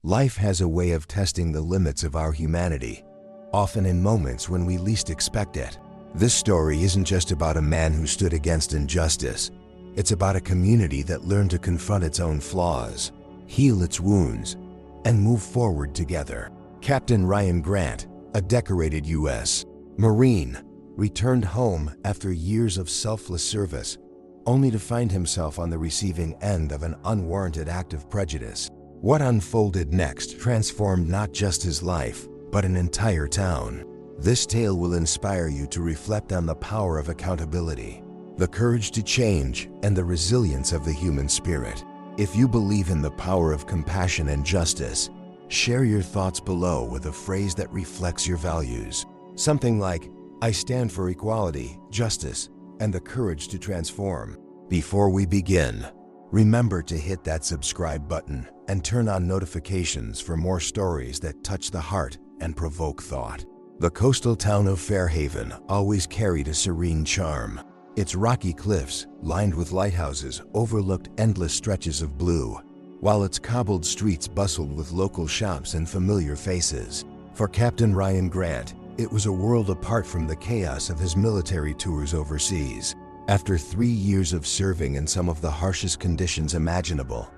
Life has a way of testing the limits of our humanity, often in moments when we least expect it. This story isn't just about a man who stood against injustice. It's about a community that learned to confront its own flaws, heal its wounds, and move forward together. Captain Ryan Grant, a decorated U.S. Marine, returned home after years of selfless service, only to find himself on the receiving end of an unwarranted act of prejudice. What unfolded next transformed not just his life, but an entire town. This tale will inspire you to reflect on the power of accountability, the courage to change, and the resilience of the human spirit. If you believe in the power of compassion and justice, share your thoughts below with a phrase that reflects your values. Something like, "I stand for equality, justice, and the courage to transform." Before we begin, remember to hit that subscribe button and turn on notifications for more stories that touch the heart and provoke thought. The coastal town of Fairhaven always carried a serene charm. Its rocky cliffs, lined with lighthouses, overlooked endless stretches of blue, while its cobbled streets bustled with local shops and familiar faces. For Captain Ryan Grant, it was a world apart from the chaos of his military tours overseas. After 3 years of serving in some of the harshest conditions imaginable,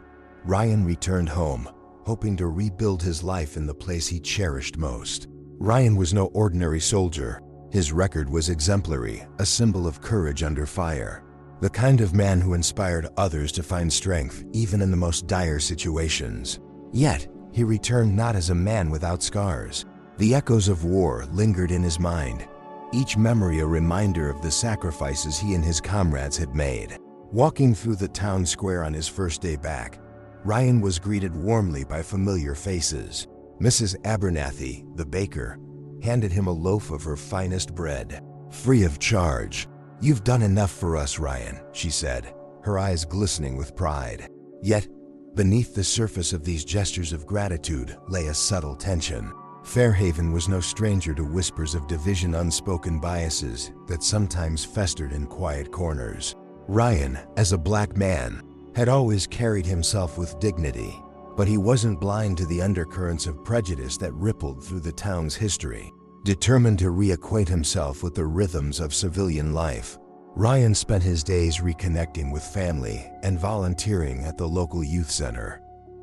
Ryan returned home, hoping to rebuild his life in the place he cherished most. Ryan was no ordinary soldier. His record was exemplary, a symbol of courage under fire. The kind of man who inspired others to find strength even in the most dire situations. Yet, he returned not as a man without scars. The echoes of war lingered in his mind, each memory a reminder of the sacrifices he and his comrades had made. Walking through the town square on his first day back, Ryan was greeted warmly by familiar faces. Mrs. Abernathy, the baker, handed him a loaf of her finest bread, free of charge. "You've done enough for us, Ryan," she said, her eyes glistening with pride. Yet, beneath the surface of these gestures of gratitude lay a subtle tension. Fairhaven was no stranger to whispers of division, unspoken biases that sometimes festered in quiet corners. Ryan, as a black man, had always carried himself with dignity, but he wasn't blind to the undercurrents of prejudice that rippled through the town's history. Determined to reacquaint himself with the rhythms of civilian life, Ryan spent his days reconnecting with family and volunteering at the local youth center.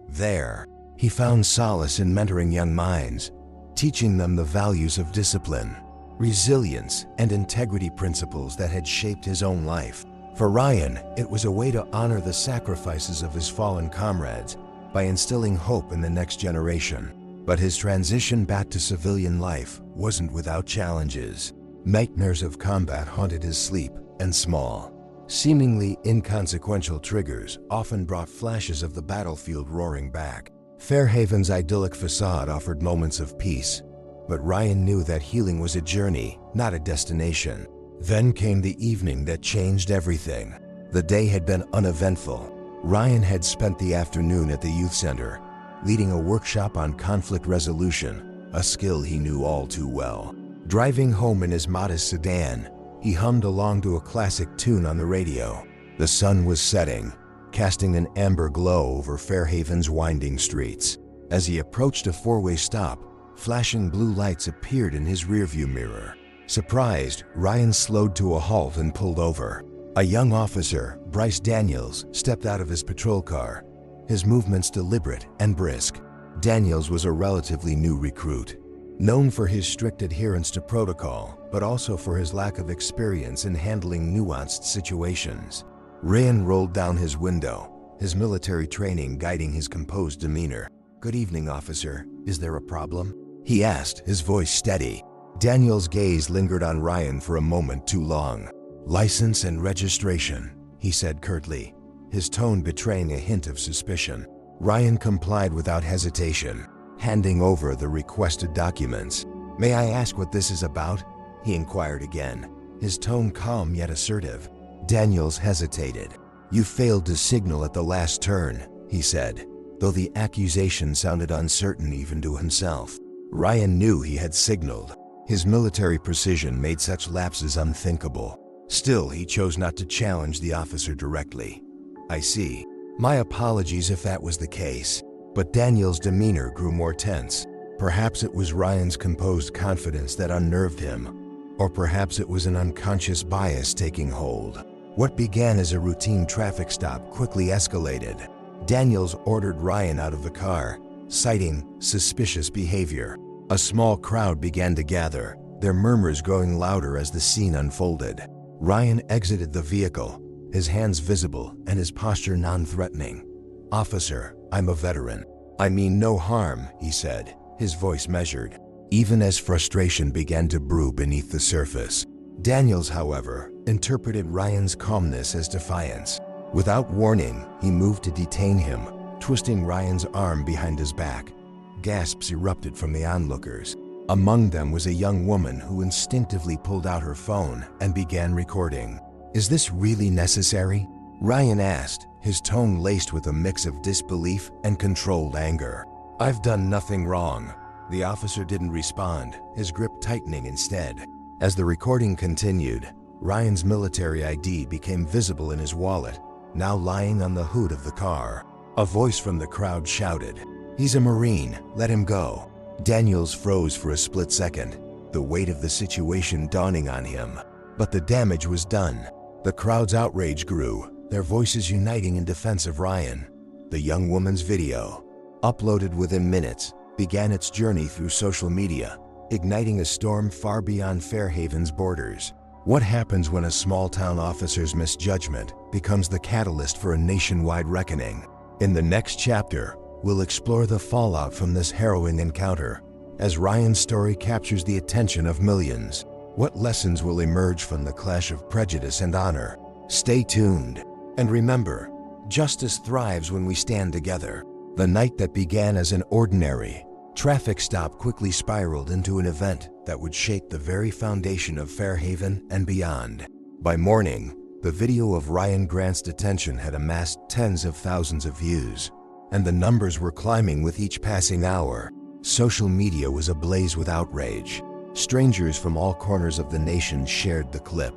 There, he found solace in mentoring young minds, teaching them the values of discipline, resilience, and integrity, principles that had shaped his own life. For Ryan, it was a way to honor the sacrifices of his fallen comrades by instilling hope in the next generation. But his transition back to civilian life wasn't without challenges. Nightmares of combat haunted his sleep, and small, seemingly inconsequential triggers often brought flashes of the battlefield roaring back. Fairhaven's idyllic facade offered moments of peace, but Ryan knew that healing was a journey, not a destination. Then came the evening that changed everything. The day had been uneventful. Ryan had spent the afternoon at the youth center, leading a workshop on conflict resolution, a skill he knew all too well. Driving home in his modest sedan, he hummed along to a classic tune on the radio. The sun was setting, casting an amber glow over Fairhaven's winding streets. As he approached a four-way stop, flashing blue lights appeared in his rearview mirror. Surprised, Ryan slowed to a halt and pulled over. A young officer, Bryce Daniels, stepped out of his patrol car, his movements deliberate and brisk. Daniels was a relatively new recruit, known for his strict adherence to protocol, but also for his lack of experience in handling nuanced situations. Ryan rolled down his window, his military training guiding his composed demeanor. "Good evening, officer. Is there a problem?" he asked, his voice steady. Daniel's gaze lingered on Ryan for a moment too long. "License and registration," he said curtly, his tone betraying a hint of suspicion. Ryan complied without hesitation, handing over the requested documents. "May I ask what this is about?" he inquired again, his tone calm yet assertive. Daniels hesitated. "You failed to signal at the last turn," he said, though the accusation sounded uncertain even to himself. Ryan knew he had signaled. His military precision made such lapses unthinkable. Still, he chose not to challenge the officer directly. "I see. My apologies if that was the case. But Daniel's demeanor grew more tense. Perhaps it was Ryan's composed confidence that unnerved him, or perhaps it was an unconscious bias taking hold. What began as a routine traffic stop quickly escalated. Daniels ordered Ryan out of the car, citing suspicious behavior. A small crowd began to gather, their murmurs growing louder as the scene unfolded. Ryan exited the vehicle, his hands visible and his posture non-threatening. "Officer, I'm a veteran. I mean no harm," he said, his voice measured, even as frustration began to brew beneath the surface. Daniels, however, interpreted Ryan's calmness as defiance. Without warning, he moved to detain him, twisting Ryan's arm behind his back. Gasps erupted from the onlookers. Among them was a young woman who instinctively pulled out her phone and began recording. "Is this really necessary?" Ryan asked, his tone laced with a mix of disbelief and controlled anger. "I've done nothing wrong." The officer didn't respond, his grip tightening instead. As the recording continued, Ryan's military ID became visible in his wallet, now lying on the hood of the car. A voice from the crowd shouted, "He's a Marine, let him go." Daniels froze for a split second, the weight of the situation dawning on him. But the damage was done. The crowd's outrage grew, their voices uniting in defense of Ryan. The young woman's video, uploaded within minutes, began its journey through social media, igniting a storm far beyond Fairhaven's borders. What happens when a small-town officer's misjudgment becomes the catalyst for a nationwide reckoning? In the next chapter, we'll explore the fallout from this harrowing encounter. As Ryan's story captures the attention of millions, what lessons will emerge from the clash of prejudice and honor? Stay tuned. And remember, justice thrives when we stand together. The night that began as an ordinary traffic stop quickly spiraled into an event that would shake the very foundation of Fairhaven and beyond. By morning, the video of Ryan Grant's detention had amassed tens of thousands of views, and the numbers were climbing with each passing hour. Social media was ablaze with outrage. Strangers from all corners of the nation shared the clip,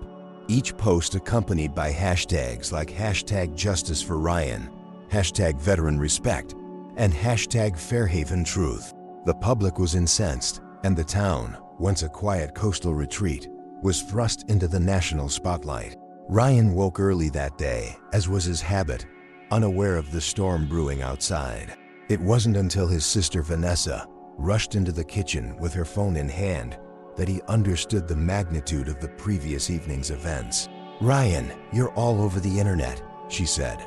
each post accompanied by hashtags like #JusticeForRyan, #VeteranRespect, and #FairhavenTruth. The public was incensed, and the town, once a quiet coastal retreat, was thrust into the national spotlight. Ryan woke early that day, as was his habit, unaware of the storm brewing outside. It wasn't until his sister Vanessa rushed into the kitchen with her phone in hand that he understood the magnitude of the previous evening's events. "Ryan, you're all over the internet," she said,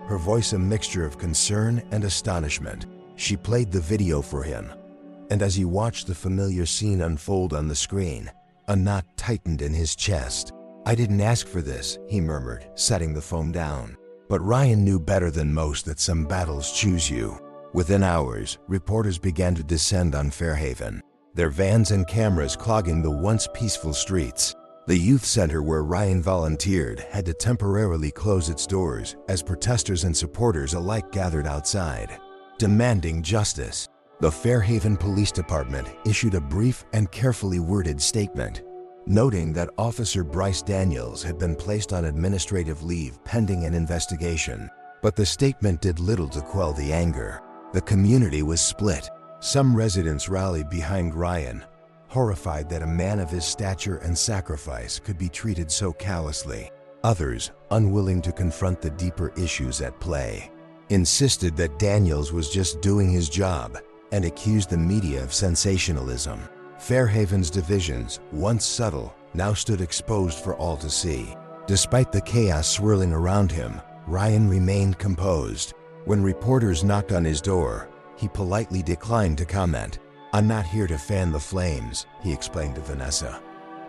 her voice a mixture of concern and astonishment. She played the video for him, and as he watched the familiar scene unfold on the screen, a knot tightened in his chest. "I didn't ask for this," he murmured, setting the phone down. But Ryan knew better than most that some battles choose you. Within hours, reporters began to descend on Fairhaven, their vans and cameras clogging the once peaceful streets. The youth center where Ryan volunteered had to temporarily close its doors as protesters and supporters alike gathered outside, demanding justice. The Fairhaven Police Department issued a brief and carefully worded statement, noting that Officer Bryce Daniels had been placed on administrative leave pending an investigation. But the statement did little to quell the anger. The community was split. Some residents rallied behind Ryan, horrified that a man of his stature and sacrifice could be treated so callously. Others, unwilling to confront the deeper issues at play, insisted that Daniels was just doing his job and accused the media of sensationalism. Fairhaven's divisions, once subtle, now stood exposed for all to see. Despite the chaos swirling around him, Ryan remained composed. When reporters knocked on his door, he politely declined to comment. "I'm not here to fan the flames," he explained to Vanessa.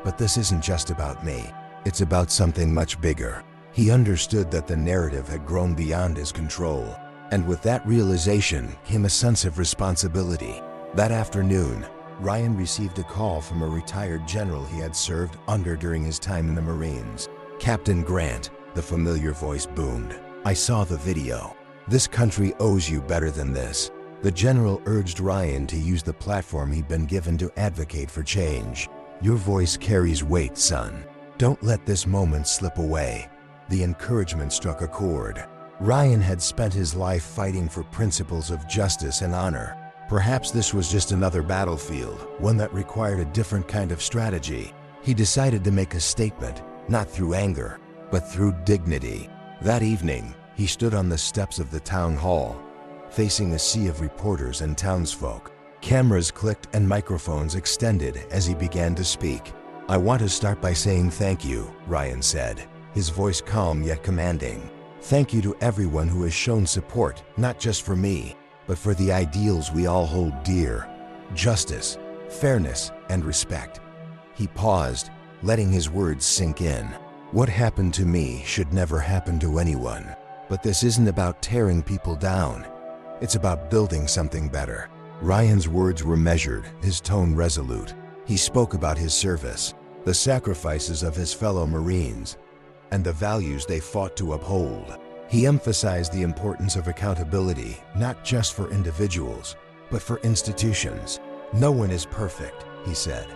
"But this isn't just about me. It's about something much bigger." He understood that the narrative had grown beyond his control, and with that realization came a sense of responsibility. That afternoon, Ryan received a call from a retired general he had served under during his time in the Marines. "Captain Grant," the familiar voice boomed, "I saw the video. This country owes you better than this." The general urged Ryan to use the platform he'd been given to advocate for change. "Your voice carries weight, son. Don't let this moment slip away." The encouragement struck a chord. Ryan had spent his life fighting for principles of justice and honor. Perhaps this was just another battlefield, one that required a different kind of strategy. He decided to make a statement, not through anger, but through dignity. That evening, he stood on the steps of the town hall, facing a sea of reporters and townsfolk. Cameras clicked and microphones extended as he began to speak. "I want to start by saying thank you," Ryan said, his voice calm yet commanding. "Thank you to everyone who has shown support, not just for me, but for the ideals we all hold dear: justice, fairness, and respect." He paused, letting his words sink in. "What happened to me should never happen to anyone. But this isn't about tearing people down. It's about building something better." Ryan's words were measured, his tone resolute. He spoke about his service, the sacrifices of his fellow Marines, and the values they fought to uphold. He emphasized the importance of accountability, not just for individuals, but for institutions. "No one is perfect," he said,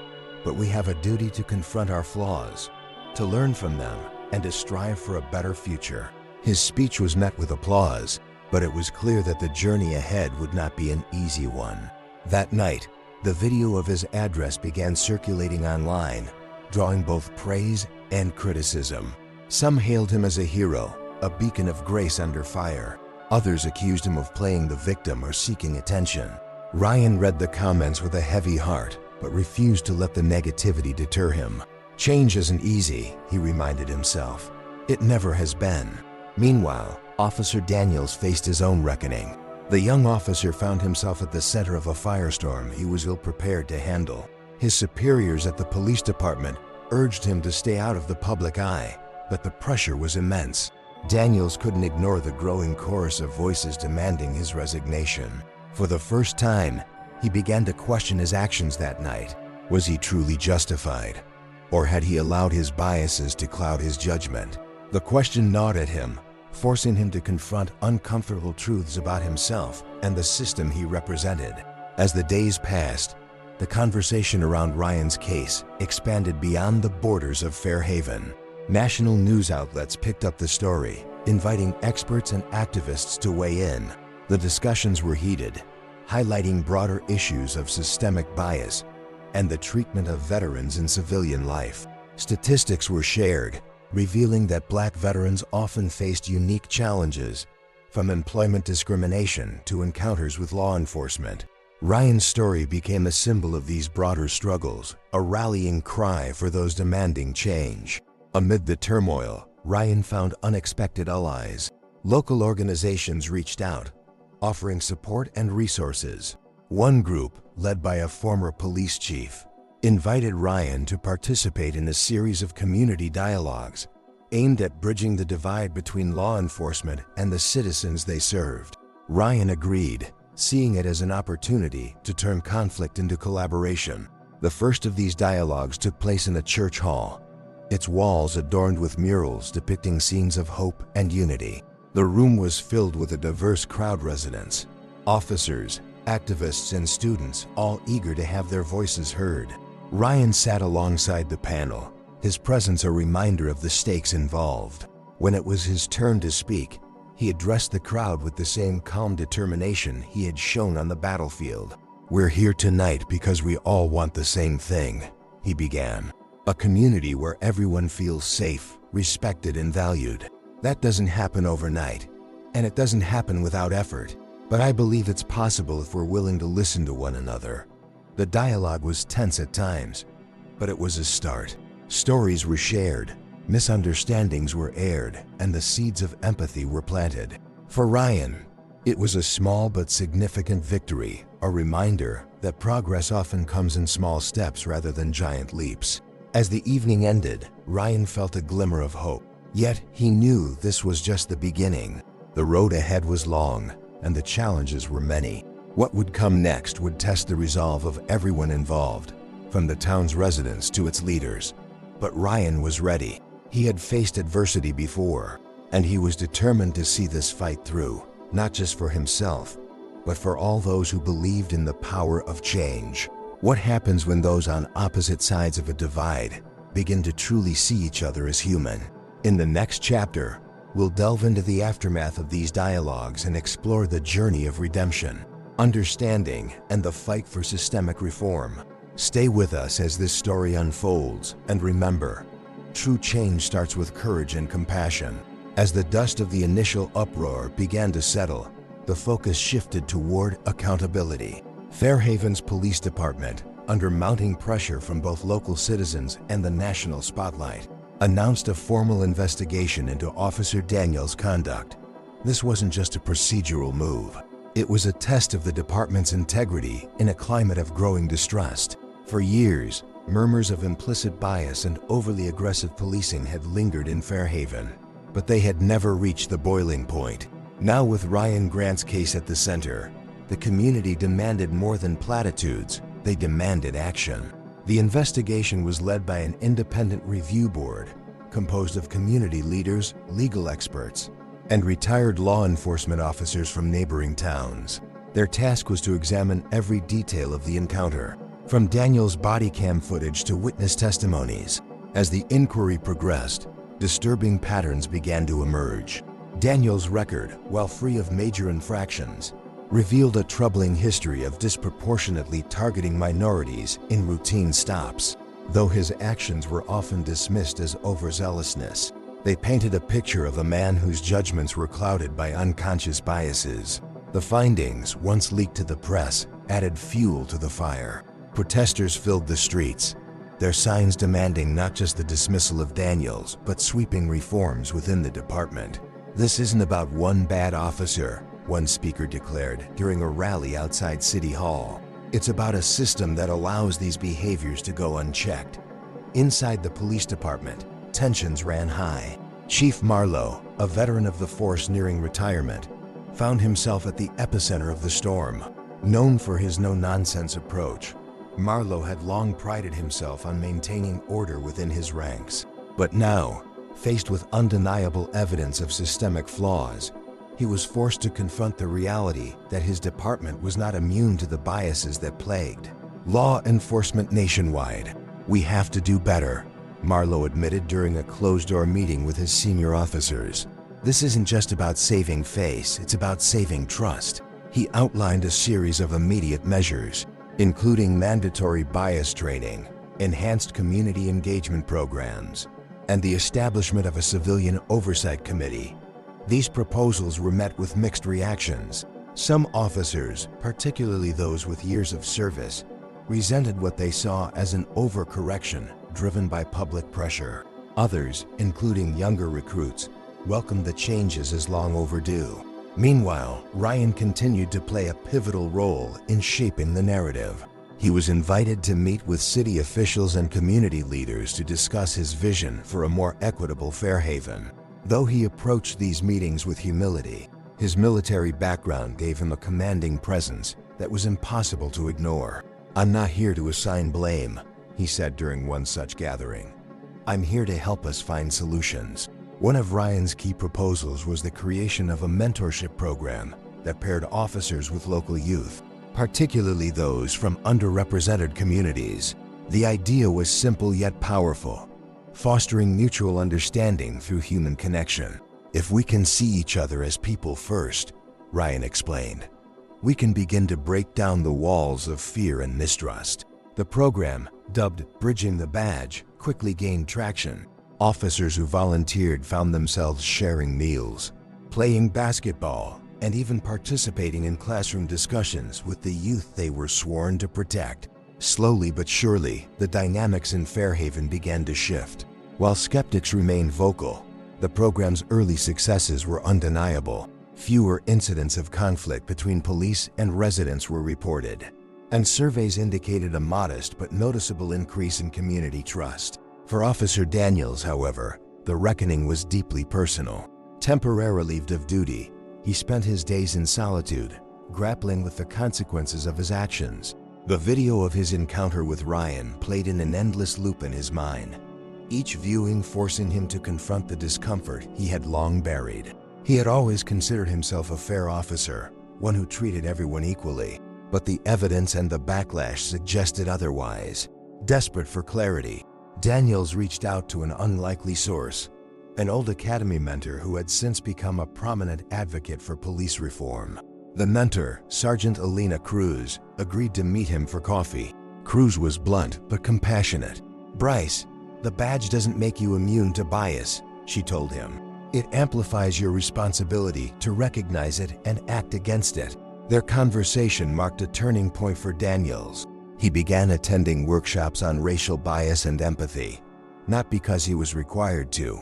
"but we have a duty to confront our flaws, to learn from them, and to strive for a better future." His speech was met with applause, but it was clear that the journey ahead would not be an easy one. That night, the video of his address began circulating online, drawing both praise and criticism. Some hailed him as a hero, a beacon of grace under fire. Others accused him of playing the victim or seeking attention. Ryan read the comments with a heavy heart, but refused to let the negativity deter him. "Change isn't easy," he reminded himself. "It never has been." Meanwhile, Officer Daniels faced his own reckoning. The young officer found himself at the center of a firestorm he was ill-prepared to handle. His superiors at the police department urged him to stay out of the public eye, but the pressure was immense. Daniels couldn't ignore the growing chorus of voices demanding his resignation. For the first time, he began to question his actions that night. Was he truly justified? Or had he allowed his biases to cloud his judgment? The question gnawed at him, forcing him to confront uncomfortable truths about himself and the system he represented. As the days passed, the conversation around Ryan's case expanded beyond the borders of Fairhaven. National news outlets picked up the story, inviting experts and activists to weigh in. The discussions were heated, highlighting broader issues of systemic bias and the treatment of veterans in civilian life. Statistics were shared, revealing that Black veterans often faced unique challenges, from employment discrimination to encounters with law enforcement. Ryan's story became a symbol of these broader struggles, a rallying cry for those demanding change. Amid the turmoil, Ryan found unexpected allies. Local organizations reached out, offering support and resources. One group, led by a former police chief, invited Ryan to participate in a series of community dialogues aimed at bridging the divide between law enforcement and the citizens they served. Ryan agreed, seeing it as an opportunity to turn conflict into collaboration. The first of these dialogues took place in a church hall, its walls adorned with murals depicting scenes of hope and unity. The room was filled with a diverse crowd of residents, officers, activists, and students, all eager to have their voices heard. Ryan sat alongside the panel, his presence a reminder of the stakes involved. When it was his turn to speak, he addressed the crowd with the same calm determination he had shown on the battlefield. "We're here tonight because we all want the same thing," he began. "A community where everyone feels safe, respected, and valued. That doesn't happen overnight, and it doesn't happen without effort. But I believe it's possible if we're willing to listen to one another." The dialogue was tense at times, but it was a start. Stories were shared, misunderstandings were aired, and the seeds of empathy were planted. For Ryan, it was a small but significant victory, a reminder that progress often comes in small steps rather than giant leaps. As the evening ended, Ryan felt a glimmer of hope. Yet he knew this was just the beginning. The road ahead was long, and the challenges were many. What would come next would test the resolve of everyone involved, from the town's residents to its leaders. But Ryan was ready. He had faced adversity before, and he was determined to see this fight through, not just for himself, but for all those who believed in the power of change. What happens when those on opposite sides of a divide begin to truly see each other as human? In the next chapter, We'll delve into the aftermath of these dialogues and explore the journey of redemption, understanding, and the fight for systemic reform. Stay with us as this story unfolds, and remember, true change starts with courage and compassion. As the dust of the initial uproar began to settle, the focus shifted toward accountability. Fairhaven's police department, under mounting pressure from both local citizens and the national spotlight, announced a formal investigation into Officer Daniels' conduct. This wasn't just a procedural move. It was a test of the department's integrity in a climate of growing distrust. For years, murmurs of implicit bias and overly aggressive policing had lingered in Fairhaven, but they had never reached the boiling point. Now, with Ryan Grant's case at the center, the community demanded more than platitudes. They demanded action. The investigation was led by an independent review board composed of community leaders, legal experts, and retired law enforcement officers from neighboring towns. Their task was to examine every detail of the encounter, from Daniel's body cam footage to witness testimonies. As the inquiry progressed, disturbing patterns began to emerge. Daniel's record, while free of major infractions, revealed a troubling history of disproportionately targeting minorities in routine stops. Though his actions were often dismissed as overzealousness, they painted a picture of a man whose judgments were clouded by unconscious biases. The findings, once leaked to the press, added fuel to the fire. Protesters filled the streets, their signs demanding not just the dismissal of Daniels, but sweeping reforms within the department. "This isn't about one bad officer," one speaker declared during a rally outside City Hall. "It's about a system that allows these behaviors to go unchecked." Inside the police department, tensions ran high. Chief Marlowe, a veteran of the force nearing retirement, found himself at the epicenter of the storm. Known for his no-nonsense approach, Marlowe had long prided himself on maintaining order within his ranks. But now, faced with undeniable evidence of systemic flaws, he was forced to confront the reality that his department was not immune to the biases that plagued law enforcement nationwide. "We have to do better," Marlowe admitted during a closed-door meeting with his senior officers. "This isn't just about saving face, it's about saving trust." He outlined a series of immediate measures, including mandatory bias training, enhanced community engagement programs, and the establishment of a civilian oversight committee. These proposals were met with mixed reactions. Some officers, particularly those with years of service, resented what they saw as an overcorrection driven by public pressure. Others, including younger recruits, welcomed the changes as long overdue. Meanwhile, Ryan continued to play a pivotal role in shaping the narrative. He was invited to meet with city officials and community leaders to discuss his vision for a more equitable Fairhaven. Though he approached these meetings with humility, his military background gave him a commanding presence that was impossible to ignore. "I'm not here to assign blame," he said during one such gathering. "I'm here to help us find solutions." One of Ryan's key proposals was the creation of a mentorship program that paired officers with local youth, particularly those from underrepresented communities. The idea was simple yet powerful, fostering mutual understanding through human connection. "If we can see each other as people first," Ryan explained, "we can begin to break down the walls of fear and mistrust." The program, dubbed Bridging the Badge, quickly gained traction. Officers who volunteered found themselves sharing meals, playing basketball, and even participating in classroom discussions with the youth they were sworn to protect. Slowly but surely, the dynamics in Fairhaven began to shift. While skeptics remained vocal, the program's early successes were undeniable. Fewer incidents of conflict between police and residents were reported, and surveys indicated a modest but noticeable increase in community trust. For Officer Daniels, however, the reckoning was deeply personal. Temporarily relieved of duty, he spent his days in solitude, grappling with the consequences of his actions. The video of his encounter with Ryan played in an endless loop in his mind, each viewing forcing him to confront the discomfort he had long buried. He had always considered himself a fair officer, one who treated everyone equally, but the evidence and the backlash suggested otherwise. Desperate for clarity, Daniels reached out to an unlikely source, an old academy mentor who had since become a prominent advocate for police reform. The mentor, Sergeant Alina Cruz, agreed to meet him for coffee. Cruz was blunt but compassionate. "Bryce, the badge doesn't make you immune to bias," she told him. "It amplifies your responsibility to recognize it and act against it." Their conversation marked a turning point for Daniels. He began attending workshops on racial bias and empathy, not because he was required to,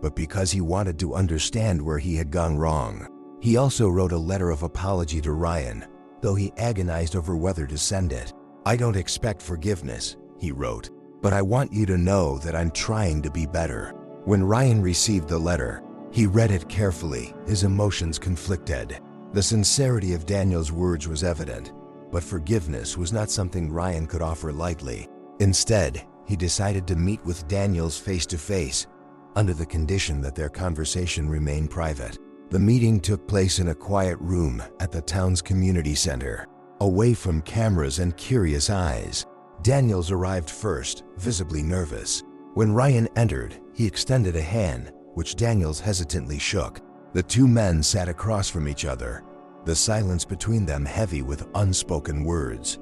but because he wanted to understand where he had gone wrong. He also wrote a letter of apology to Ryan, though he agonized over whether to send it. "I don't expect forgiveness," he wrote, "but I want you to know that I'm trying to be better." When Ryan received the letter, he read it carefully, his emotions conflicted. The sincerity of Daniel's words was evident, but forgiveness was not something Ryan could offer lightly. Instead, he decided to meet with Daniels face to face, under the condition that their conversation remain private. The meeting took place in a quiet room at the town's community center, away from cameras and curious eyes. Daniels arrived first, visibly nervous. When Ryan entered, he extended a hand, which Daniels hesitantly shook. The two men sat across from each other, the silence between them heavy with unspoken words.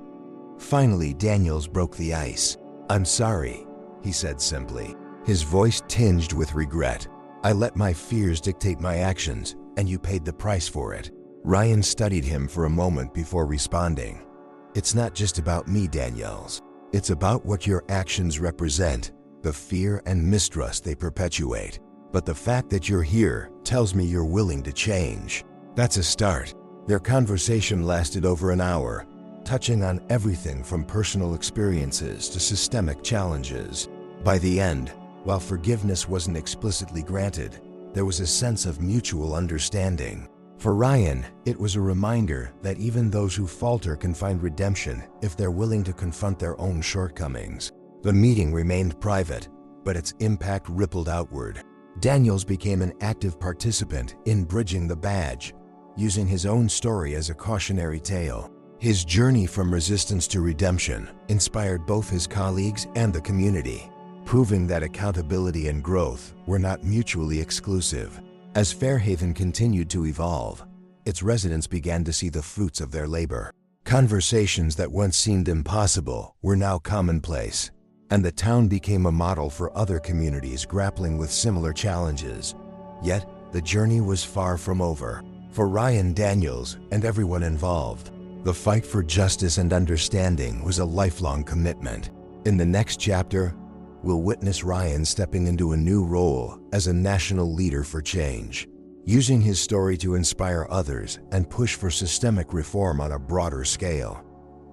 Finally, Daniels broke the ice. "I'm sorry," he said simply, his voice tinged with regret. "I let my fears dictate my actions, and you paid the price for it." Ryan studied him for a moment before responding. "It's not just about me, Daniels. It's about what your actions represent, the fear and mistrust they perpetuate. But the fact that you're here tells me you're willing to change. That's a start." Their conversation lasted over an hour, touching on everything from personal experiences to systemic challenges. By the end, while forgiveness wasn't explicitly granted, there was a sense of mutual understanding. For Ryan, it was a reminder that even those who falter can find redemption if they're willing to confront their own shortcomings. The meeting remained private, but its impact rippled outward. Daniels became an active participant in bridging the badge, using his own story as a cautionary tale. His journey from resistance to redemption inspired both his colleagues and the community, proving that accountability and growth were not mutually exclusive. As Fairhaven continued to evolve, its residents began to see the fruits of their labor. Conversations that once seemed impossible were now commonplace, and the town became a model for other communities grappling with similar challenges. Yet, the journey was far from over. For Ryan Daniels and everyone involved, the fight for justice and understanding was a lifelong commitment. In the next chapter, we'll witness Ryan stepping into a new role as a national leader for change, using his story to inspire others and push for systemic reform on a broader scale.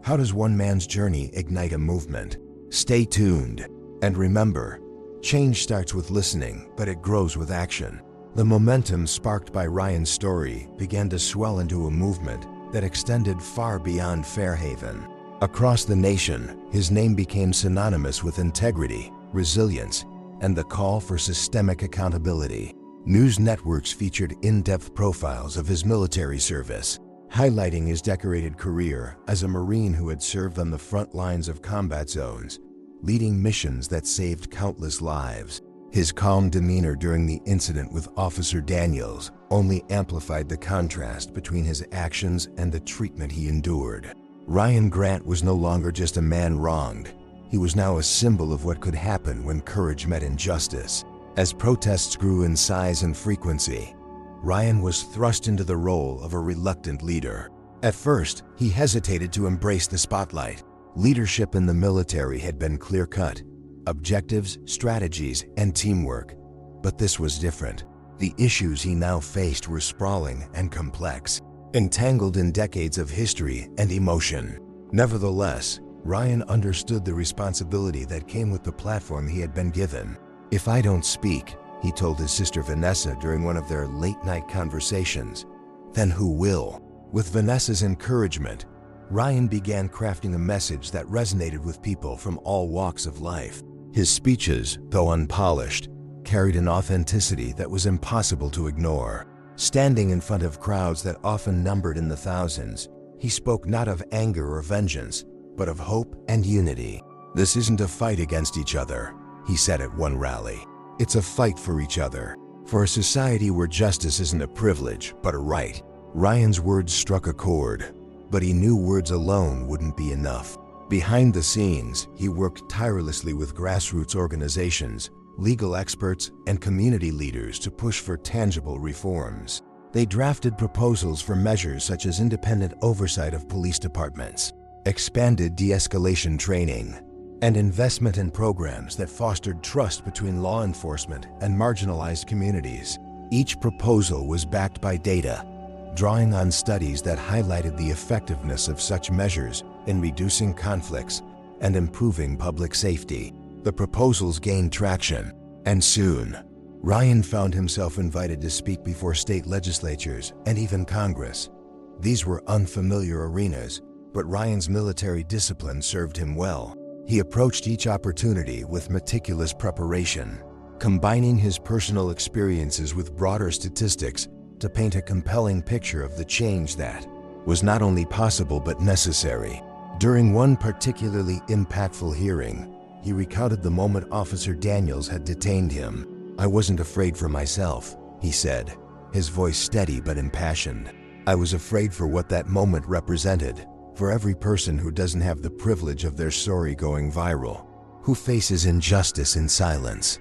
How does one man's journey ignite a movement? Stay tuned, and remember, change starts with listening, but it grows with action. The momentum sparked by Ryan's story began to swell into a movement that extended far beyond Fairhaven. Across the nation, his name became synonymous with integrity, resilience, and the call for systemic accountability. News networks featured in-depth profiles of his military service, highlighting his decorated career as a Marine who had served on the front lines of combat zones, leading missions that saved countless lives. His calm demeanor during the incident with Officer Daniels only amplified the contrast between his actions and the treatment he endured. Ryan Grant was no longer just a man wronged. He was now a symbol of what could happen when courage met injustice. As protests grew in size and frequency, Ryan was thrust into the role of a reluctant leader. At first, he hesitated to embrace the spotlight. Leadership in the military had been clear-cut: objectives, strategies, and teamwork. But this was different. The issues he now faced were sprawling and complex, entangled in decades of history and emotion. Nevertheless, Ryan understood the responsibility that came with the platform he had been given. "If I don't speak," he told his sister Vanessa during one of their late-night conversations, "then who will?" With Vanessa's encouragement, Ryan began crafting a message that resonated with people from all walks of life. His speeches, though unpolished, carried an authenticity that was impossible to ignore. Standing in front of crowds that often numbered in the thousands, he spoke not of anger or vengeance, but of hope and unity. "This isn't a fight against each other," he said at one rally. It's a fight for each other, for a society where justice isn't a privilege, but a right. Ryan's words struck a chord, but he knew words alone wouldn't be enough. Behind the scenes, he worked tirelessly with grassroots organizations, legal experts, and community leaders to push for tangible reforms. They drafted proposals for measures such as independent oversight of police departments, expanded de-escalation training, and investment in programs that fostered trust between law enforcement and marginalized communities. Each proposal was backed by data, drawing on studies that highlighted the effectiveness of such measures in reducing conflicts and improving public safety. The proposals gained traction, and soon, Ryan found himself invited to speak before state legislatures and even Congress. These were unfamiliar arenas, but Ryan's military discipline served him well. He approached each opportunity with meticulous preparation, combining his personal experiences with broader statistics to paint a compelling picture of the change that was not only possible but necessary. During one particularly impactful hearing, he recounted the moment Officer Daniels had detained him. "I wasn't afraid for myself," he said, his voice steady but impassioned. "I was afraid for what that moment represented, for every person who doesn't have the privilege of their story going viral, who faces injustice in silence."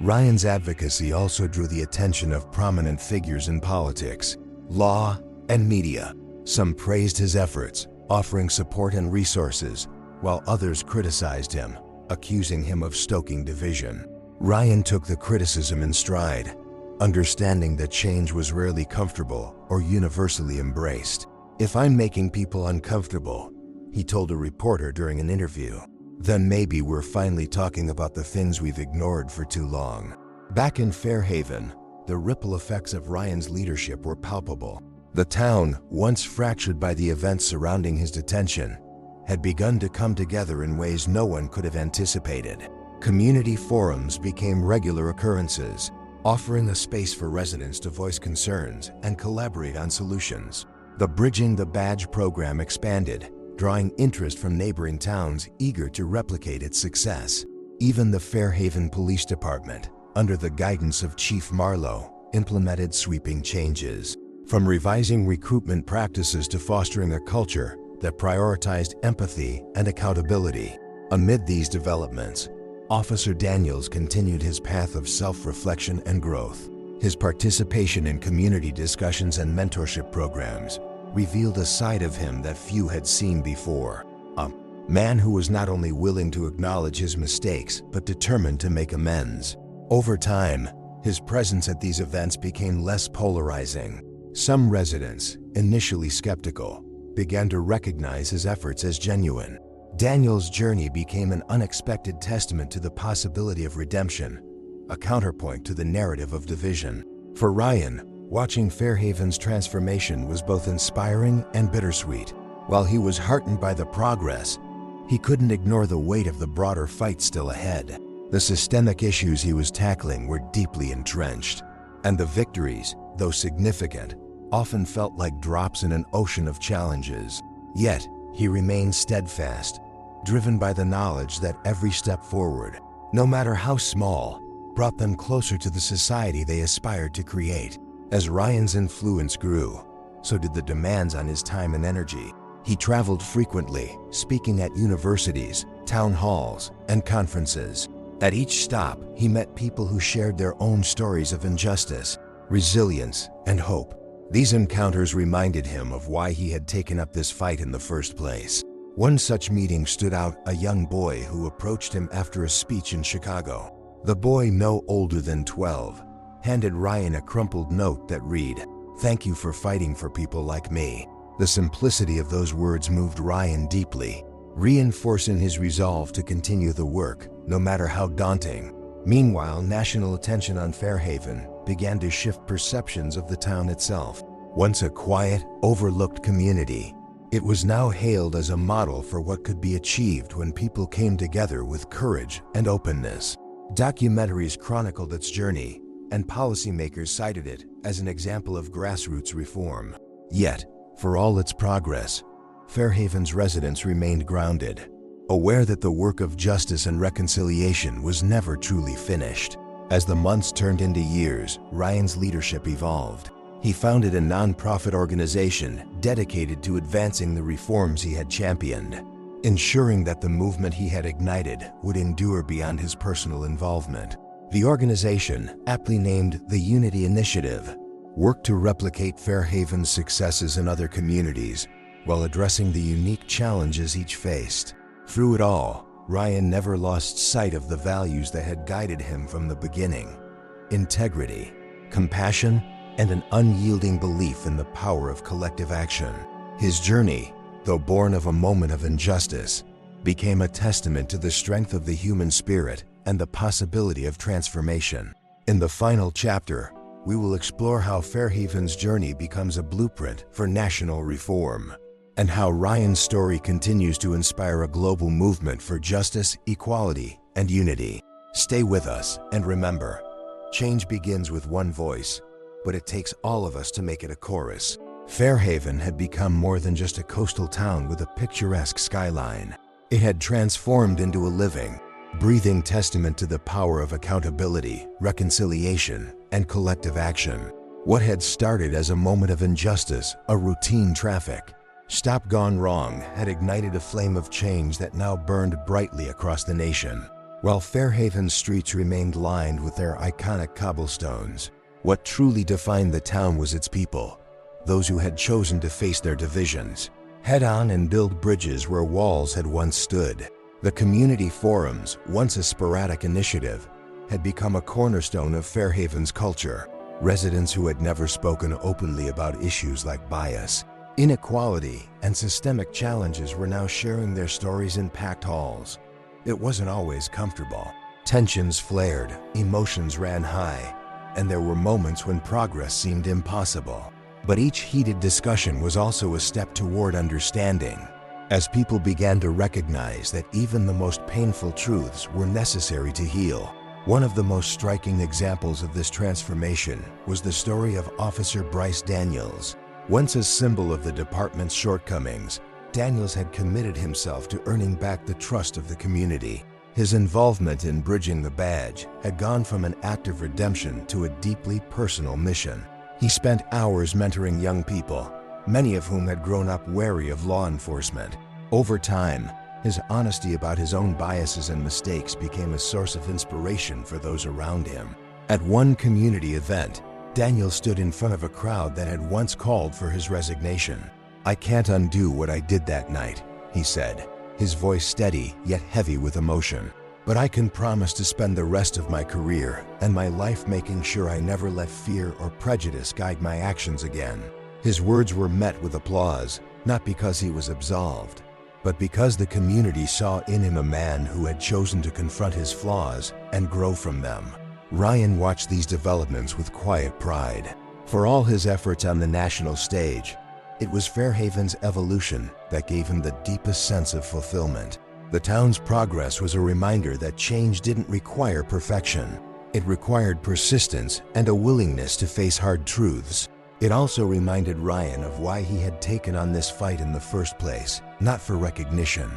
Ryan's advocacy also drew the attention of prominent figures in politics, law, and media. Some praised his efforts, offering support and resources, while others criticized him, accusing him of stoking division. Ryan took the criticism in stride, understanding that change was rarely comfortable or universally embraced. "If I'm making people uncomfortable," he told a reporter during an interview, "then maybe we're finally talking about the things we've ignored for too long." Back in Fairhaven, the ripple effects of Ryan's leadership were palpable. The town, once fractured by the events surrounding his detention, had begun to come together in ways no one could have anticipated. Community forums became regular occurrences, offering a space for residents to voice concerns and collaborate on solutions. The Bridging the Badge program expanded, drawing interest from neighboring towns eager to replicate its success. Even the Fairhaven Police Department, under the guidance of Chief Marlowe, implemented sweeping changes, from revising recruitment practices to fostering a culture that prioritized empathy and accountability. Amid these developments, Officer Daniels continued his path of self-reflection and growth. His participation in community discussions and mentorship programs revealed a side of him that few had seen before. A man who was not only willing to acknowledge his mistakes, but determined to make amends. Over time, his presence at these events became less polarizing. Some residents, initially skeptical, began to recognize his efforts as genuine. Daniel's journey became an unexpected testament to the possibility of redemption, a counterpoint to the narrative of division. For Ryan, watching Fairhaven's transformation was both inspiring and bittersweet. While he was heartened by the progress, he couldn't ignore the weight of the broader fight still ahead. The systemic issues he was tackling were deeply entrenched, and the victories, though significant, often felt like drops in an ocean of challenges. Yet, he remained steadfast, driven by the knowledge that every step forward, no matter how small, brought them closer to the society they aspired to create. As Ryan's influence grew, so did the demands on his time and energy. He traveled frequently, speaking at universities, town halls, and conferences. At each stop, he met people who shared their own stories of injustice, resilience, and hope. These encounters reminded him of why he had taken up this fight in the first place. One such meeting stood out: a young boy who approached him after a speech in Chicago. The boy, no older than 12, handed Ryan a crumpled note that read, "Thank you for fighting for people like me." The simplicity of those words moved Ryan deeply, reinforcing his resolve to continue the work, no matter how daunting. Meanwhile, national attention on Fairhaven began to shift perceptions of the town itself. Once a quiet, overlooked community, it was now hailed as a model for what could be achieved when people came together with courage and openness. Documentaries chronicled its journey, and policymakers cited it as an example of grassroots reform. Yet, for all its progress, Fairhaven's residents remained grounded, aware that the work of justice and reconciliation was never truly finished. As the months turned into years, Ryan's leadership evolved. He founded a nonprofit organization dedicated to advancing the reforms he had championed, ensuring that the movement he had ignited would endure beyond his personal involvement. The organization, aptly named the Unity Initiative, worked to replicate Fairhaven's successes in other communities while addressing the unique challenges each faced. Through it all, Ryan never lost sight of the values that had guided him from the beginning: integrity, compassion, and an unyielding belief in the power of collective action. His journey, though born of a moment of injustice, became a testament to the strength of the human spirit and the possibility of transformation. In the final chapter, we will explore how Fairhaven's journey becomes a blueprint for national reform, and how Ryan's story continues to inspire a global movement for justice, equality, and unity. Stay with us, and remember, change begins with one voice, but it takes all of us to make it a chorus. Fairhaven had become more than just a coastal town with a picturesque skyline. It had transformed into a living, breathing testament to the power of accountability, reconciliation, and collective action. What had started as a moment of injustice, a routine traffic stop gone wrong, had ignited a flame of change that now burned brightly across the nation. While Fairhaven's streets remained lined with their iconic cobblestones, what truly defined the town was its people, those who had chosen to face their divisions head-on and build bridges where walls had once stood. The community forums, once a sporadic initiative, had become a cornerstone of Fairhaven's culture. Residents who had never spoken openly about issues like bias, inequality, and systemic challenges were now sharing their stories in packed halls. It wasn't always comfortable. Tensions flared, emotions ran high, and there were moments when progress seemed impossible. But each heated discussion was also a step toward understanding, as people began to recognize that even the most painful truths were necessary to heal. One of the most striking examples of this transformation was the story of Officer Bryce Daniels. Once a symbol of the department's shortcomings, Daniels had committed himself to earning back the trust of the community. His involvement in bridging the badge had gone from an act of redemption to a deeply personal mission. He spent hours mentoring young people, many of whom had grown up wary of law enforcement. Over time, his honesty about his own biases and mistakes became a source of inspiration for those around him. At one community event, Daniel stood in front of a crowd that had once called for his resignation. "I can't undo what I did that night," he said, his voice steady yet heavy with emotion. "But I can promise to spend the rest of my career and my life making sure I never let fear or prejudice guide my actions again." His words were met with applause, not because he was absolved, but because the community saw in him a man who had chosen to confront his flaws and grow from them. Ryan watched these developments with quiet pride. For all his efforts on the national stage, it was Fairhaven's evolution that gave him the deepest sense of fulfillment. The town's progress was a reminder that change didn't require perfection. It required persistence and a willingness to face hard truths. It also reminded Ryan of why he had taken on this fight in the first place, not for recognition,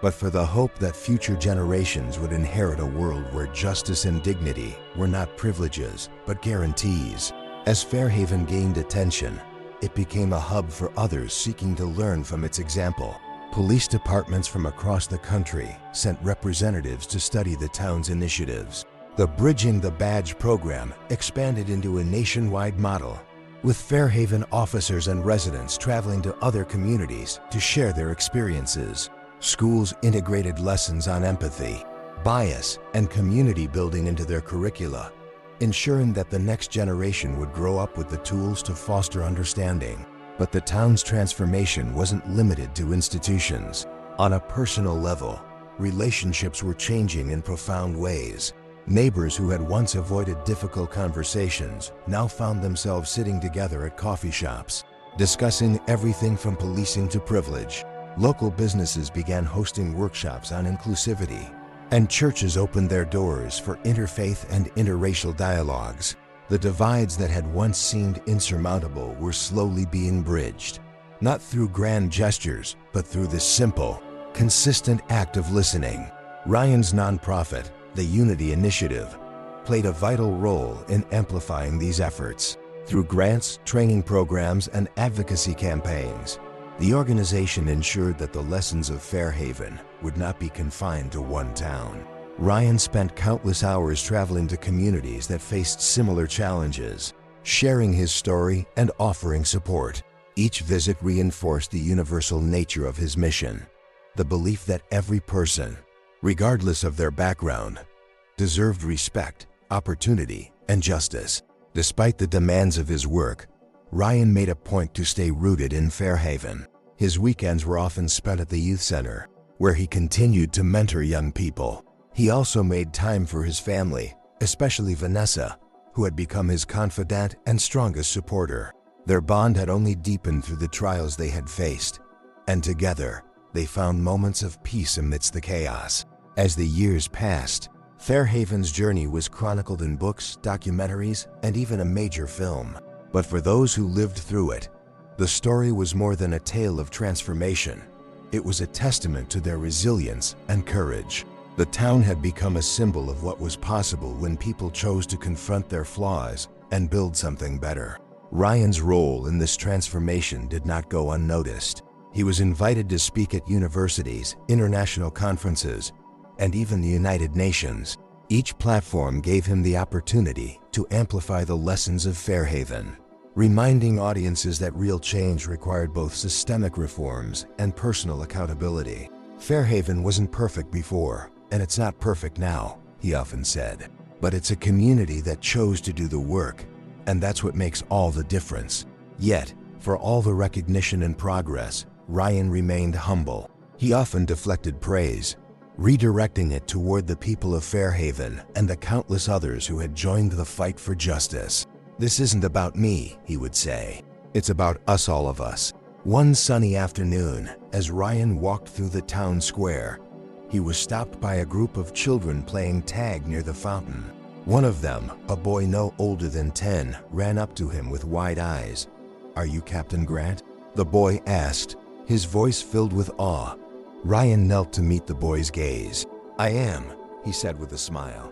but for the hope that future generations would inherit a world where justice and dignity were not privileges, but guarantees. As Fairhaven gained attention, it became a hub for others seeking to learn from its example. Police departments from across the country sent representatives to study the town's initiatives. The Bridging the Badge program expanded into a nationwide model, with Fairhaven officers and residents traveling to other communities to share their experiences. Schools integrated lessons on empathy, bias, and community building into their curricula, ensuring that the next generation would grow up with the tools to foster understanding. But the town's transformation wasn't limited to institutions. On a personal level, relationships were changing in profound ways. Neighbors who had once avoided difficult conversations now found themselves sitting together at coffee shops, discussing everything from policing to privilege. Local businesses began hosting workshops on inclusivity, and churches opened their doors for interfaith and interracial dialogues. The divides that had once seemed insurmountable were slowly being bridged, not through grand gestures, but through the simple, consistent act of listening. Ryan's nonprofit, the Unity Initiative, played a vital role in amplifying these efforts. Through grants, training programs, and advocacy campaigns, the organization ensured that the lessons of Fairhaven would not be confined to one town. Ryan spent countless hours traveling to communities that faced similar challenges, sharing his story and offering support. Each visit reinforced the universal nature of his mission, the belief that every person, regardless of their background, deserved respect, opportunity, and justice. Despite the demands of his work, Ryan made a point to stay rooted in Fairhaven. His weekends were often spent at the youth center, where he continued to mentor young people. He also made time for his family, especially Vanessa, who had become his confidant and strongest supporter. Their bond had only deepened through the trials they had faced, and together, they found moments of peace amidst the chaos. As the years passed, Fairhaven's journey was chronicled in books, documentaries, and even a major film. But for those who lived through it, the story was more than a tale of transformation. It was a testament to their resilience and courage. The town had become a symbol of what was possible when people chose to confront their flaws and build something better. Ryan's role in this transformation did not go unnoticed. He was invited to speak at universities, international conferences, and even the United Nations. Each platform gave him the opportunity to amplify the lessons of Fairhaven, reminding audiences that real change required both systemic reforms and personal accountability. Fairhaven wasn't perfect before, and it's not perfect now, he often said. But it's a community that chose to do the work, and that's what makes all the difference. Yet, for all the recognition and progress, Ryan remained humble. He often deflected praise, redirecting it toward the people of Fairhaven and the countless others who had joined the fight for justice. "This isn't about me," he would say. "It's about us, all of us." One sunny afternoon, as Ryan walked through the town square, he was stopped by a group of children playing tag near the fountain. One of them, a boy no older than 10, ran up to him with wide eyes. "Are you Captain Grant?" the boy asked, his voice filled with awe. Ryan knelt to meet the boy's gaze. "I am," he said with a smile.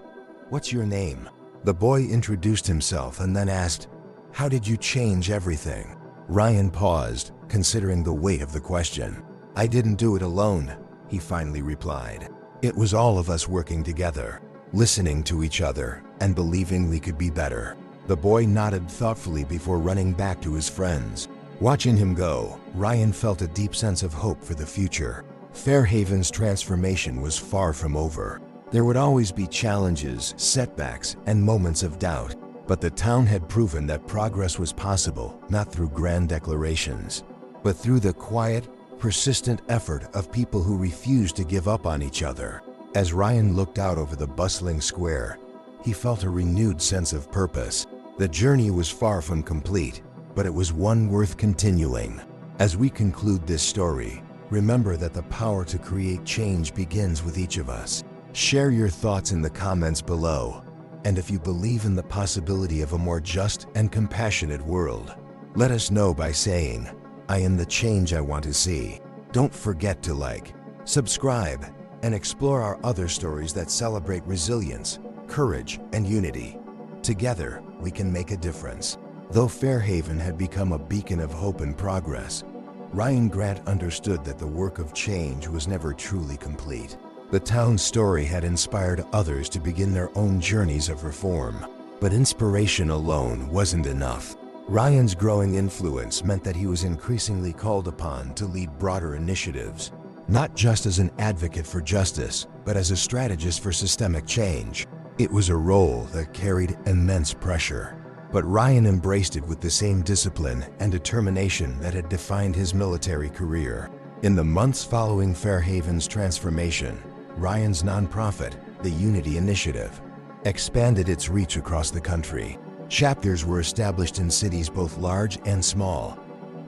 "What's your name?" The boy introduced himself and then asked, "How did you change everything?" Ryan paused, considering the weight of the question. "I didn't do it alone," he finally replied. "It was all of us working together, listening to each other, and believing we could be better." The boy nodded thoughtfully before running back to his friends. Watching him go, Ryan felt a deep sense of hope for the future. Fairhaven's transformation was far from over. There would always be challenges, setbacks, and moments of doubt, but the town had proven that progress was possible, not through grand declarations, but through the quiet, persistent effort of people who refused to give up on each other. As Ryan looked out over the bustling square, he felt a renewed sense of purpose. The journey was far from complete, but it was one worth continuing. As we conclude this story, remember that the power to create change begins with each of us. Share your thoughts in the comments below, and if you believe in the possibility of a more just and compassionate world, let us know by saying, "I am the change I want to see." Don't forget to like, subscribe, and explore our other stories that celebrate resilience, courage, and unity. Together, we can make a difference. Though Fairhaven had become a beacon of hope and progress, Ryan Grant understood that the work of change was never truly complete. The town's story had inspired others to begin their own journeys of reform. But inspiration alone wasn't enough. Ryan's growing influence meant that he was increasingly called upon to lead broader initiatives, not just as an advocate for justice, but as a strategist for systemic change. It was a role that carried immense pressure, but Ryan embraced it with the same discipline and determination that had defined his military career. In the months following Fairhaven's transformation, Ryan's nonprofit, the Unity Initiative, expanded its reach across the country. Chapters were established in cities both large and small,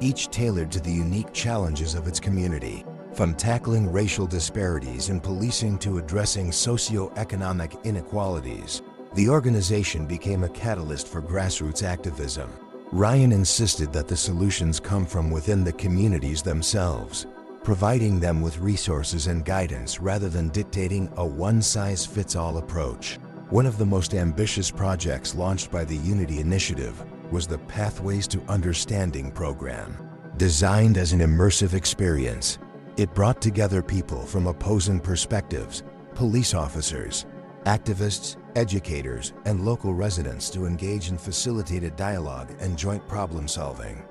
each tailored to the unique challenges of its community. From tackling racial disparities in policing to addressing socioeconomic inequalities, the organization became a catalyst for grassroots activism. Ryan insisted that the solutions come from within the communities themselves, providing them with resources and guidance rather than dictating a one-size-fits-all approach. One of the most ambitious projects launched by the Unity Initiative was the Pathways to Understanding program. Designed as an immersive experience, it brought together people from opposing perspectives, police officers, activists, educators, and local residents to engage in facilitated dialogue and joint problem solving.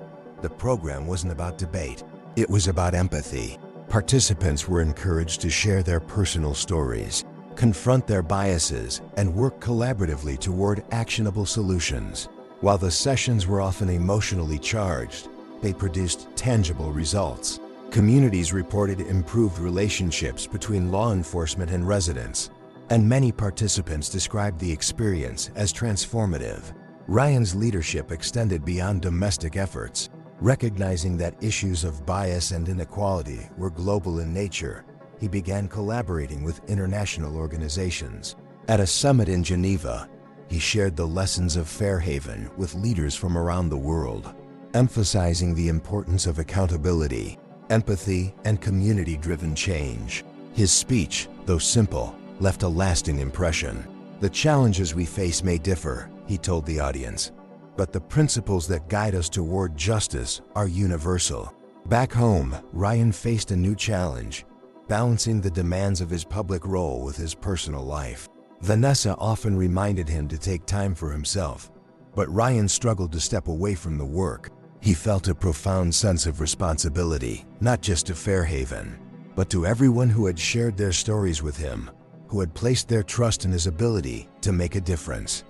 The program wasn't about debate, it was about empathy. Participants were encouraged to share their personal stories, confront their biases, and work collaboratively toward actionable solutions. While the sessions were often emotionally charged, they produced tangible results. Communities reported improved relationships between law enforcement and residents, and many participants described the experience as transformative. Ryan's leadership extended beyond domestic efforts. Recognizing that issues of bias and inequality were global in nature, he began collaborating with international organizations. At a summit in Geneva, he shared the lessons of Fairhaven with leaders from around the world, emphasizing the importance of accountability, empathy, and community-driven change. His speech, though simple, left a lasting impression. "The challenges we face may differ," he told the audience, "but the principles that guide us toward justice are universal." Back home, Ryan faced a new challenge, balancing the demands of his public role with his personal life. Vanessa often reminded him to take time for himself, but Ryan struggled to step away from the work. He felt a profound sense of responsibility, not just to Fairhaven, but to everyone who had shared their stories with him, who had placed their trust in his ability to make a difference.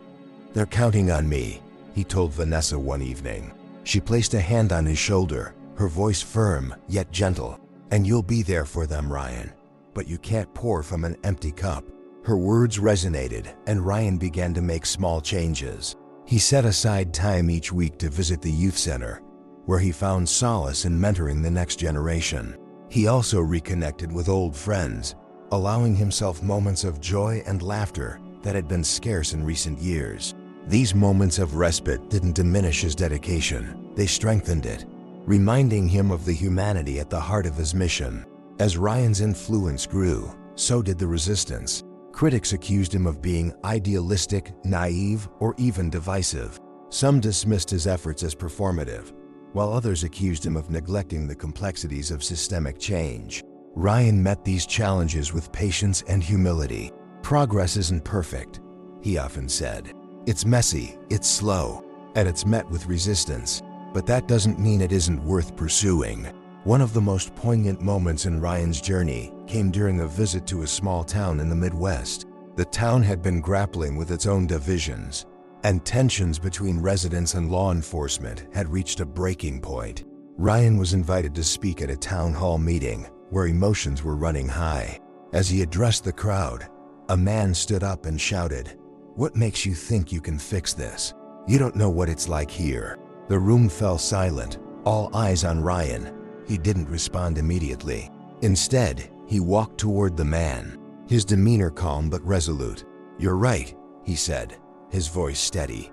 "They're counting on me," he told Vanessa one evening. She placed a hand on his shoulder, her voice firm yet gentle. "And you'll be there for them, Ryan. But you can't pour from an empty cup." Her words resonated, and Ryan began to make small changes. He set aside time each week to visit the youth center, where he found solace in mentoring the next generation. He also reconnected with old friends, allowing himself moments of joy and laughter that had been scarce in recent years. These moments of respite didn't diminish his dedication, they strengthened it, reminding him of the humanity at the heart of his mission. As Ryan's influence grew, so did the resistance. Critics accused him of being idealistic, naive, or even divisive. Some dismissed his efforts as performative, while others accused him of neglecting the complexities of systemic change. Ryan met these challenges with patience and humility. "Progress isn't perfect," he often said. "It's messy, it's slow, and it's met with resistance. But that doesn't mean it isn't worth pursuing." One of the most poignant moments in Ryan's journey came during a visit to a small town in the Midwest. The town had been grappling with its own divisions, and tensions between residents and law enforcement had reached a breaking point. Ryan was invited to speak at a town hall meeting where emotions were running high. As he addressed the crowd, a man stood up and shouted, "What makes you think you can fix this? You don't know what it's like here." The room fell silent, all eyes on Ryan. He didn't respond immediately. Instead, he walked toward the man, his demeanor calm but resolute. "You're right," he said, his voice steady.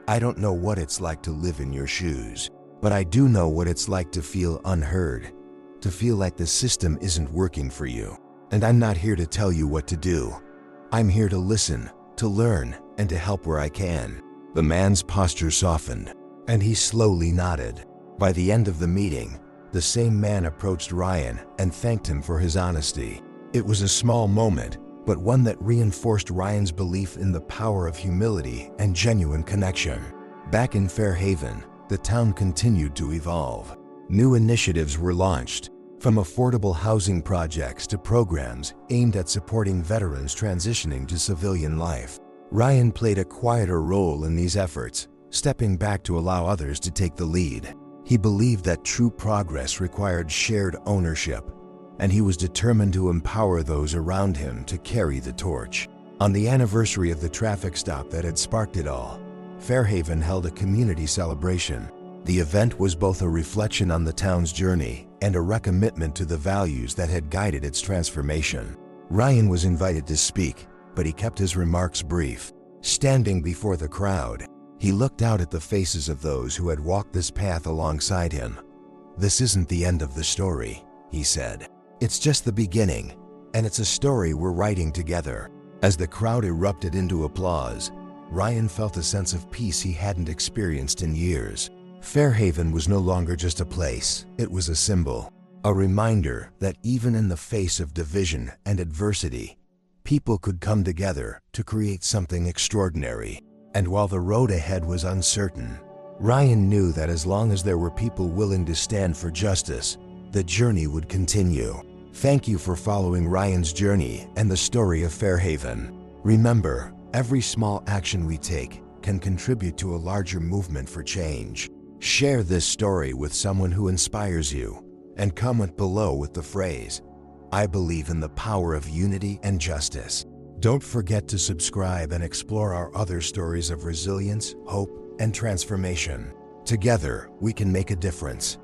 "I don't know what it's like to live in your shoes, but I do know what it's like to feel unheard, to feel like the system isn't working for you. And I'm not here to tell you what to do. I'm here to listen, to learn, and to help where I can." The man's posture softened, and he slowly nodded. By the end of the meeting, the same man approached Ryan and thanked him for his honesty. It was a small moment, but one that reinforced Ryan's belief in the power of humility and genuine connection. Back in Fairhaven, the town continued to evolve. New initiatives were launched, from affordable housing projects to programs aimed at supporting veterans transitioning to civilian life. Ryan played a quieter role in these efforts, stepping back to allow others to take the lead. He believed that true progress required shared ownership, and he was determined to empower those around him to carry the torch. On the anniversary of the traffic stop that had sparked it all, Fairhaven held a community celebration. The event was both a reflection on the town's journey and a recommitment to the values that had guided its transformation. Ryan was invited to speak, but he kept his remarks brief. Standing before the crowd, he looked out at the faces of those who had walked this path alongside him. "This isn't the end of the story," he said. "It's just the beginning, and it's a story we're writing together." As the crowd erupted into applause, Ryan felt a sense of peace he hadn't experienced in years. Fairhaven was no longer just a place, it was a symbol, a reminder that even in the face of division and adversity, people could come together to create something extraordinary. And while the road ahead was uncertain, Ryan knew that as long as there were people willing to stand for justice, the journey would continue. Thank you for following Ryan's journey and the story of Fairhaven. Remember, every small action we take can contribute to a larger movement for change. Share this story with someone who inspires you, and comment below with the phrase, "I believe in the power of unity and justice." Don't forget to subscribe and explore our other stories of resilience, hope, and transformation. Together, we can make a difference.